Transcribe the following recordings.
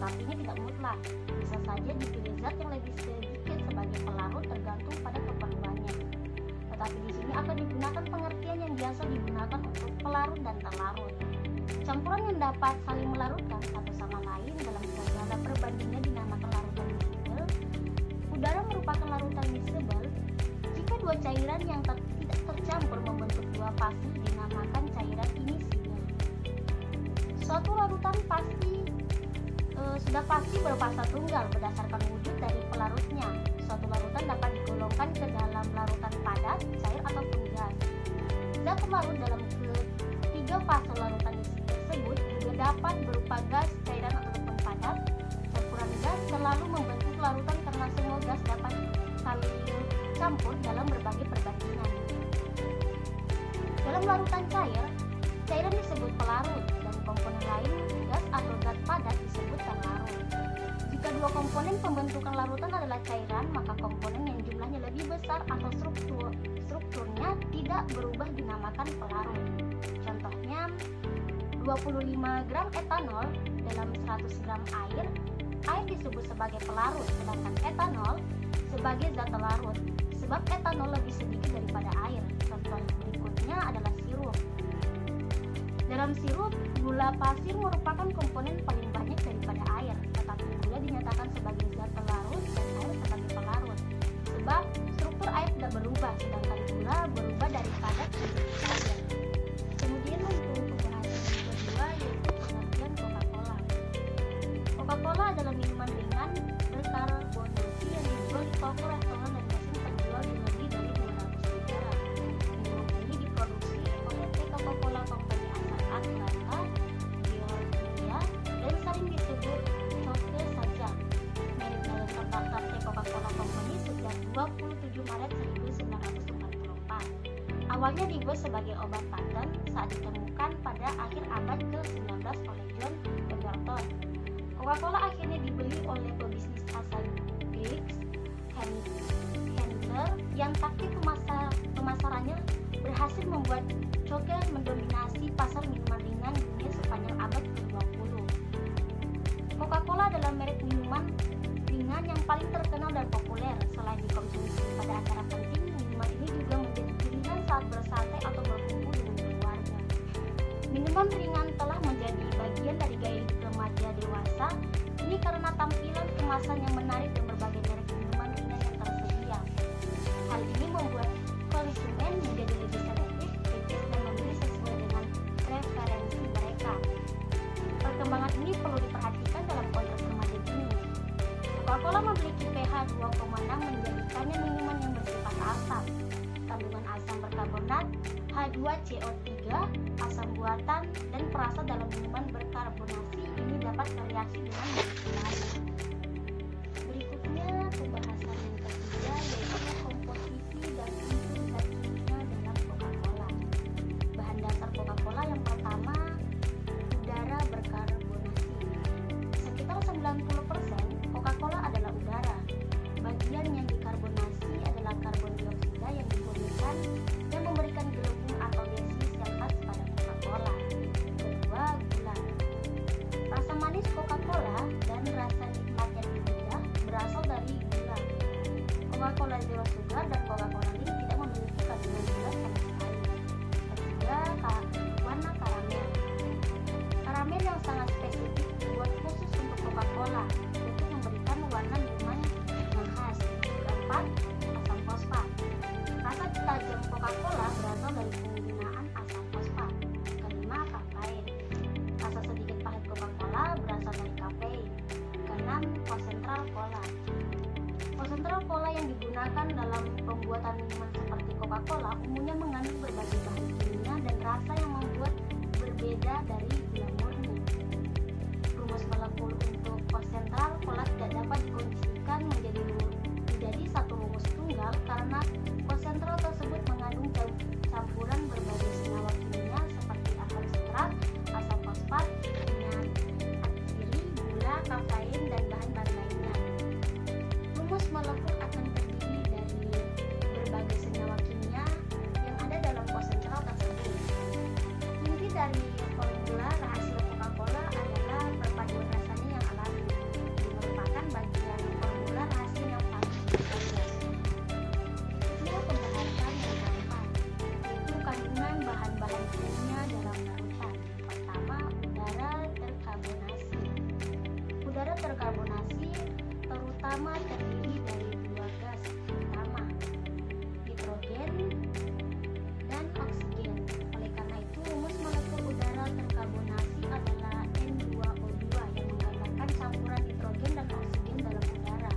tetapi ini tidak mutlak. Bisa saja dipilih zat yang lebih sedikit sebagai pelarut tergantung pada keperluannya. Tetapi di sini akan digunakan pengertian yang biasa digunakan untuk pelarut dan terlarut. Campuran yang dapat saling melarutkan satu sama lain dalam segala perbandingan dinamakan larutan miscible. Udara merupakan larutan miscible. Jika dua cairan yang tidak tercampur membentuk dua fase dinamakan cairan immiscible. Suatu larutan sudah pasti berfasa tunggal berdasarkan wujud dari pelarutnya. Suatu larutan dapat digolongkan ke dalam larutan padat, cair ataupun gas. Zat pelarut dalam ketiga fase larutan tersebut juga dapat berupa gas, cairan ataupun padat. Campuran gas selalu membentuk larutan karena semua gas dapat saling campur dalam berbagai perbandingan. Dalam larutan cair, cairan disebut pelarut dan komponen lain gas atau zat padat disebut terlarut. Jika dua komponen pembentukan larutan adalah cairan, maka komponen yang jumlahnya lebih besar atau strukturnya tidak berubah dinamakan pelarut. Contohnya, 25 gram etanol dalam 100 gram air disebut sebagai pelarut, sedangkan etanol sebagai zat terlarut, sebab etanol lebih sedikit daripada air. Contoh berikutnya adalah sirup. Dalam sirup, gula pasir merupakan komponen paling banyak daripada air, tetapi gula dinyatakan sebagai zat terlarut dan air sebagai pelarut, sebab struktur air tidak berubah, sedangkan gula berubah dari padat menjadi cair. Kemudian untuk pembahasan yang kedua yaitu pengertian Coca-Cola. Coca-Cola adalah minuman ringan berkarbonasi yang dijual di toko, restoran, dan mesin penjual di lebih dari 200 negara. Minuman ini diproduksi oleh Coca-Cola Company asal Atlanta, Georgia, dan sering disebut Coke saja. Merek dalam terdaftar Coca-Cola Company sejak 27 Maret 1944. Awalnya dibuat sebagai obat paten saat ditemukan pada akhir abad ke-19 oleh John Pemberton. Coca-Cola akhirnya dibeli oleh pebisnis asal Greeks, Handler, yang taktik pemasarannya berhasil membuat Coke mendominasi pasar minuman ringan dunia sepanjang abad ke-20. Coca-Cola adalah merek minuman ringan yang paling terkenal dan populer. Selain dikonsumsi pada acara penting, minuman ini juga menjadi pilihan saat bersantai atau berkumpul dengan keluarga. Minuman ringan telah menjadi bagian dari gaya hidup remaja dewasa ini karena tampilan kemasan yang menarik dan berbagai merek minuman ringan yang tersedia. Hal ini membuat konsumen menjadi lebih selektif, kritis, dan memilih sesuai dengan preferensi mereka. Perkembangan ini perlu diperhatikan dalam konteks remaja kini. Coca-Cola memiliki pH 2,6 menjadikannya minuman yang bersifat asam. Kandungan asam berkarbonat, H2CO3, asam buatan, dan perasa dalam minuman berkarbonasi ini dapat bereaksi dengan manusia lain. Berikutnya pembahasan yang ketiga yaitu komposisi dan fungsi zat kimia dalam Coca-Cola. Bahan dasar Coca-Cola yang pertama, udara berkarbonasi. Sekitar 90% Coca-Cola adalah udara. Bagian yang dikarbonasi adalah karbon dioksida yang dimurnikan dan memberikan gelembung atau gaseous yang khas pada Coca-Cola. Kedua, gula. Rasa manis Coca-Cola dan rasa nikmat yang di lidah berasal dari gula. Coca-Cola Zero Sugar dan Coca-Cola Light tidak memiliki kandungan gula sama sekali. Ketiga, warna karamel. Karamel yang sangat spesifik dibuat khusus untuk Coca-Cola untuk memberikan warna minuman yang khas. Keempat, asam fosfat. Rasa tajam Coca-Cola berasal dari penggunaan asam fosfat. Kelima, kafein. Rasa sedikit pahit Coca-Cola berasal dari kafein. Keenam, konsentrat cola. Konsentrat cola yang digunakan dalam pembuatan minuman seperti Coca-Cola umumnya mengandung berbagai bahan kimia dan rasa yang membuat berbeda dari gula murni. Rumus molekul untuk konsentrat cola tidak dapat dikuncikan menjadi satu rumus tunggal karena konsentrat tersebut mengandung campuran berbagai senyawa kimia seperti asam sitrat, asam fosfat, minyak atsiri, gula, kafein, dan bahan-bahan lainnya. Rumus molekul akan terdiri dari berbagai senyawa kimia yang ada dalam konsentrat tersebut. Inti dari formula rahasia Coca-Cola adalah perpaduan rasanya yang alami. berkarbonasi terutama terdiri dari dua gas utama, nitrogen dan oksigen. Oleh karena itu, rumus molekul udara terkarbonasi adalah N2O2 yang menggambarkan campuran nitrogen dan oksigen dalam udara.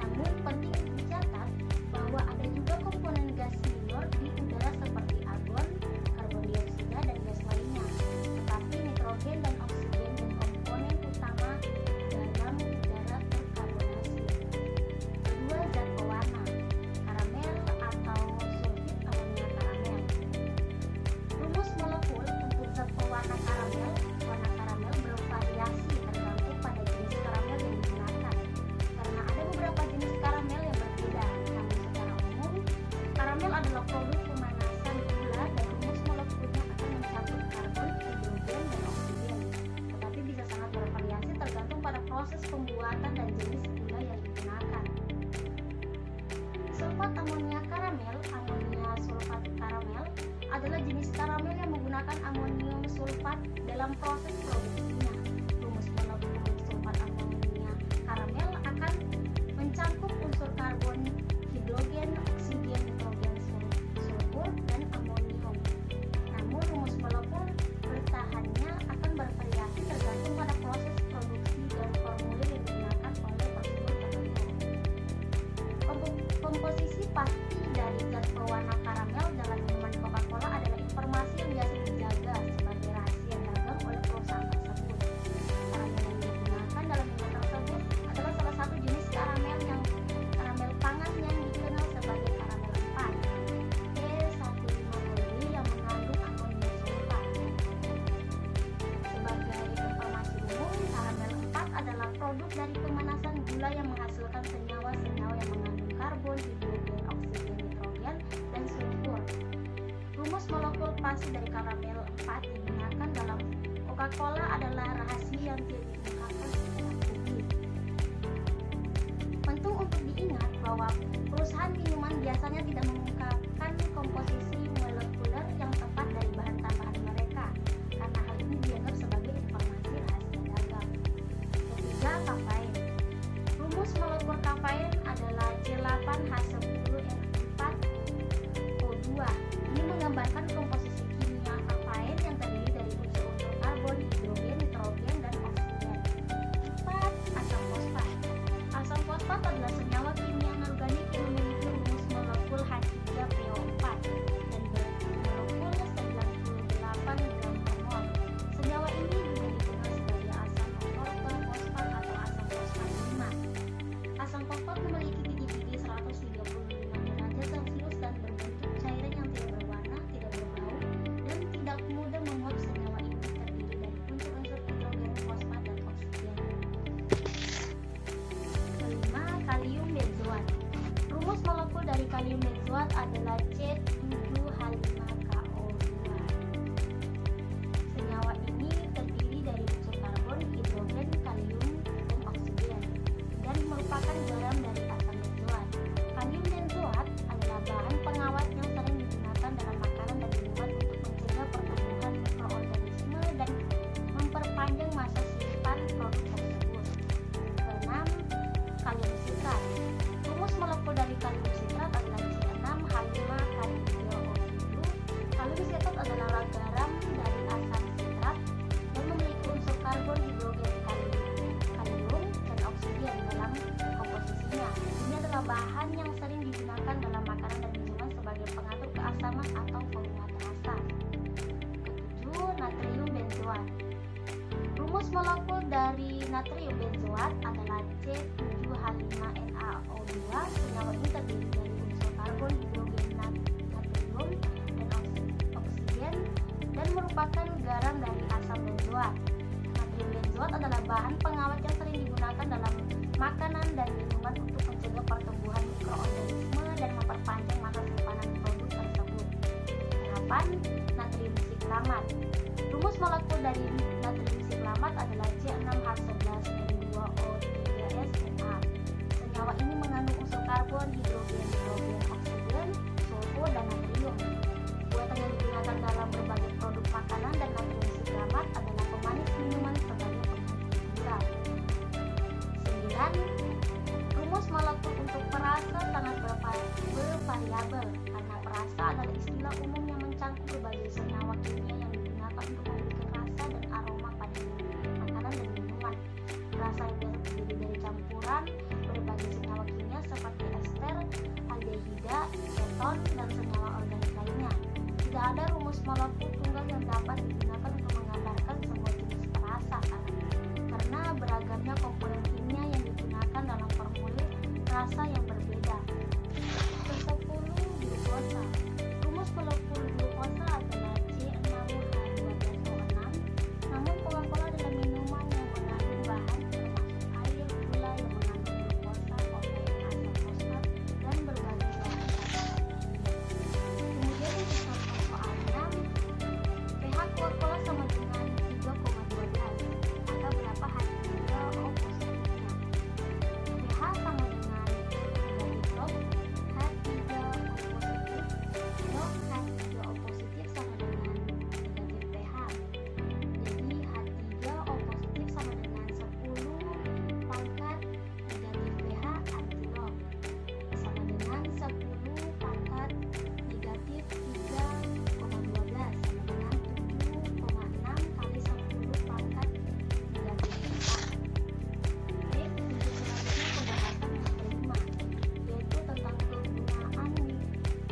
Namun penting dicatat bahwa ada juga komponen gas minor di udara seperti argon, karbon dioksida, dan gas lainnya. Tetapi nitrogen dan oksigen dan komponen utama dalam udara terkarbonasi. Kedua, zat pewarna, karamel atau sulfit amonia karamel. Rumus molekul untuk zat pewarna karamel, warna karamel bervariasi tergantung pada jenis karamel yang digunakan. Karena ada beberapa jenis karamel yang berbeda, namun secara umum, karamel adalah produk pemanasan gula dan rumus molekulnya akan mencakup karbon, hidrogen, dan oksigen. Tetapi bisa sangat bervariasi tergantung pada proses pembuatan dan jenis gula yang digunakan. Sulfat amonia karamel, amonia sulfat karamel, adalah jenis karamel yang menggunakan amonium sulfat dalam proses produksinya. Rumus molekul sulfat amonia karamel akan mencakup unsur karbon, hidrogen, oksigen, nitrogen, sulfur, dan amonium. Namun rumus molekul bertahannya akan bervariasi tergantung pada proses produksi dan formulir yang digunakan oleh prosedur tertentu. Komposisi pasti dari zat pewarna karamel dalam minuman Coca-Cola adalah informasi yang biasa dijaga sebagai rahasia dagang oleh perusahaan tersebut. Karamel yang digunakan dalam minuman tersebut adalah salah satu jenis karamel pangan yang dikenal sebagai karamel 4, E150Y yang mengandung amonium sulfat. Sebagai informasi umum, karamel 4 adalah produk dari pemanasan gula yang menghasilkan senyawa-senyawa yang mengandung karbon, hidrogen, oksigen, nitrogen, dan sulfur. Rumus molekul pasti dari karamel 4 digunakan dalam Coca-Cola adalah rahasia yang tidak diungkapkan secara publik. Penting untuk diingat bahwa perusahaan minuman biasanya tidak mengungkapkan komposisi molekuler yang tepat dari bahan tambahan mereka, karena hal ini dianggap sebagai informasi rahasia dagang. Ketiga, kafein. Rumus molekul kafein adalah C8H10N4O2. Ini menggambarkan komposisi kimia kafein yang terdiri dari unsur-unsur karbon, hidrogen, nitrogen, dan oksigen. 4. Asam fosfat. Asam fosfat adalah senyawa kimia anorganik yang memiliki rumus molekul H3PO4 dan berat molekul 98 gram per mol. Senyawa ini juga dikenal sebagai asam ortofosfat atau asam fosfat 5. Asam fosfat memiliki tinggi 135 derajat Celcius dan berbentuk cairan yang tidak berwarna, tidak berbau, dan tidak mudah menguap. Senyawa ini terdiri dari unsur-unsur hidrogen, fosfat, dan oksigen. Kelima, kalium benzoat. Rumus molekul dari kalium benzoat adalah C7H5KO2. Senyawa ini terdiri dari unsur karbon, hidrogen, kalium, dan oksigen, dan merupakan garam dari asam benzoat. Kalium benzoat adalah bahan pengawet yang sering digunakan dalam makanan dan minuman untuk mencegah pertumbuhan mikroorganisme dan memperpanjang masa simpan produk tersebut. Keenam, kalium sitrat. Rumus molekul dari kalium sitrat adalah C6H5K3O7. Kalium sitrat adalah garam dari asam sitrat dan memiliki unsur karbon, hidrogen, kalium, dan oksigen dalam komposisinya. Ini adalah bahan yang sering digunakan dalam makanan dan minuman sebagai pengatur keasaman atau penguat rasa. Ketujuh, natrium benzoat. Rumus molekul dari natrium benzoat adalah C7H5NaO2. Senyawa ini terdiri dari unsur karbon, hidrogen, natrium, dan oksigen, dan merupakan garam dari asam benzoat. Natrium benzoat adalah bahan pengawet yang sering digunakan dalam makanan dan minuman untuk mencegah pertumbuhan mikroorganisme dan memperpanjang masa simpanan produk tersebut. 8. Natrium siklamat. Rumus molekul dari natrium siklamat adalah C6H11N2O3SNA. Senyawa ini mengandung unsur karbon, hidrogen, oksigen, sulfur, dan natrium. Buatan yang digunakan dalam berbagai produk makanan dan natrium siklamat adalah pemanis minuman sebagai pengganti gula. Dan rumus molekul untuk perasa sangat bervariabel karena perasa adalah istilah umum yang mencangkup berbagai senyawa kimia yang digunakan untuk memberikan rasa dan aroma pada makanan dan minuman. Perasa yang biasa terdiri dari campuran berbagai senyawa kimia seperti ester, aldehida, keton, dan senyawa organik lainnya. Tidak ada rumus molekul tunggal yang dapat digunakan untuk menggambarkan semua jenis perasa karena beragamnya komponen kimia yang digunakan dalam formulir rasa yang berbeda. Ke-10, glukosa. Rumus molekul glukosa adalah C6H12O6. Namun Coca-Cola adalah minuman yang mengandung bahan termasuk air, gula yang mengandung glukosa, kafein, asam fosfat, dan berbagai bahan kimia. Kemudian untuk soal 6, pH Coca-Cola sama dengan 3,12. Maka berapa H3O positifnya? pH sama dengan 3 log H3O positif log H3O positif sama dengan negatif pH. Jadi H3O positif sama dengan 10 pangkat negatif pH antilog sama dengan 10 pangkat negatif 3,12 sama dengan 7,6 kali 10 pangkat negatif 4. Oke, untuk selanjutnya pembahasan yang kelima, yaitu tentang kegunaan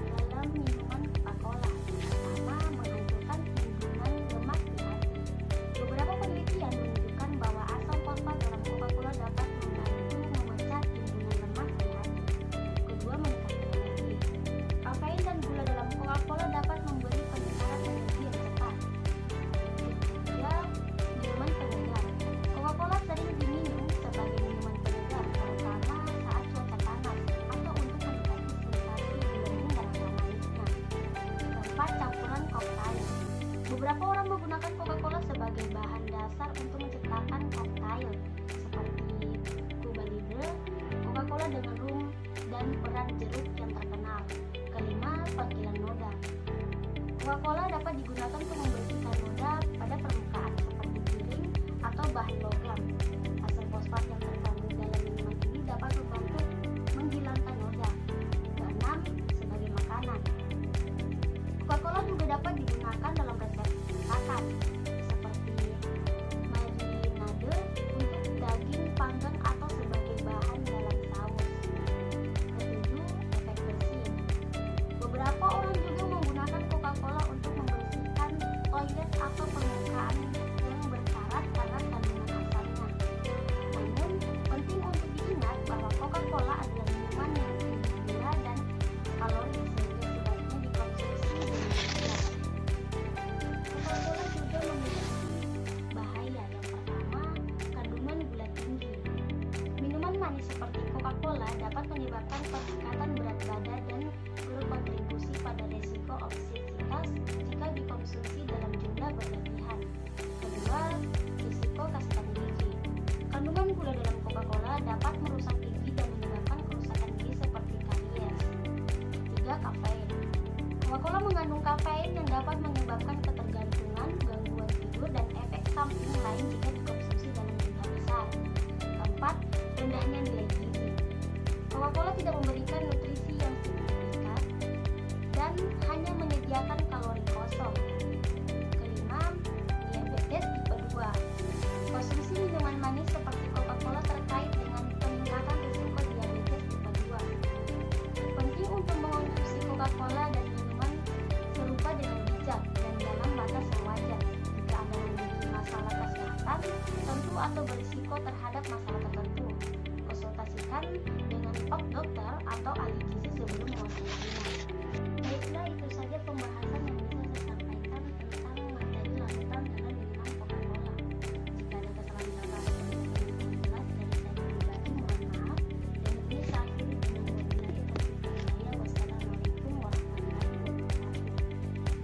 dalam minuman Coca-Cola. Pertama, menghancurkan timbunan lemak di hati. Beberapa penelitian menunjukkan bahwa asam fosfat dalam Coca-Cola dapat membantu memecah timbunan lemak di hati. Kedua, meningkatkan energi. Kafein dan gula dalam Coca-Cola dapat memberi peningkatan energi yang cepat. Ketiga, minuman penyegar. Coca-Cola sering diminum sebagai minuman penyegar, terutama saat cuaca panas atau untuk menikmati sensasi gelembung dan rasa manisnya. Keempat, campuran koktail. Beberapa orang menggunakan Coca-Cola sebagai bahan dasar untuk menciptakan koktail seperti Cuba Libre, Coca-Cola dengan rum dan peran jeruk yang terkenal. Kelima, penghilang noda. Coca-Cola dapat digunakan untuk membersihkan noda pada permukaan seperti piring atau bahan logam. Asam fosfat yang terkandung dalam minuman ini dapat membantu menghilangkan noda. Keenam, sebagai makanan. Coca-Cola juga dapat digunakan dalam resep masakan seperti marinade untuk daging panggang atau sebagai bahan dalam saus. Ketujuh, efek bersih. Beberapa orang juga menggunakan Coca-Cola untuk membersihkan toilet atau permukaan yang berkarat karena kandungan asamnya. Namun, penting untuk diingat bahwa Coca-Cola adalah minuman yang tinggi gula dan kalori sehingga sebaiknya dikonsumsi dengan bijak. Coca-Cola juga memiliki bahaya. Yang pertama, kandungan gula tinggi. Minuman manis seperti Coca-Cola dapat menyebabkan peningkatan berat badan dan berkontribusi pada resiko obesitas jika dikonsumsi dalam jumlah berlebihan. Kedua, risiko kerusakan gigi. Kandungan gula dalam Coca-Cola dapat merusak gigi dan menyebabkan kerusakan gigi seperti karies. Tiga, kafein. Coca-Cola mengandung kafein yang dapat menyebabkan ketergantungan, gangguan tidur, dan efek samping lain jika dikonsumsi dalam jumlah besar. Keempat, rendahnya nilai gizi. Coca-Cola tidak memberikan nutrisi yang signifikan dan hanya menyediakan kalori kosong. Kelima, diabetes tipe 2. Konsumsi minuman manis seperti Coca-Cola terkait dengan peningkatan risiko diabetes tipe 2. Penting untuk mengonsumsi Coca-Cola dan minuman serupa dengan bijak dan dalam batas yang wajar. Jika Anda memiliki masalah kesehatan tertentu atau berisiko terhadap masalah tertentu, konsultasikan dengan dokter atau ahli gizi sebelum mengonsumsinya. Baiklah, itu saja pembahasan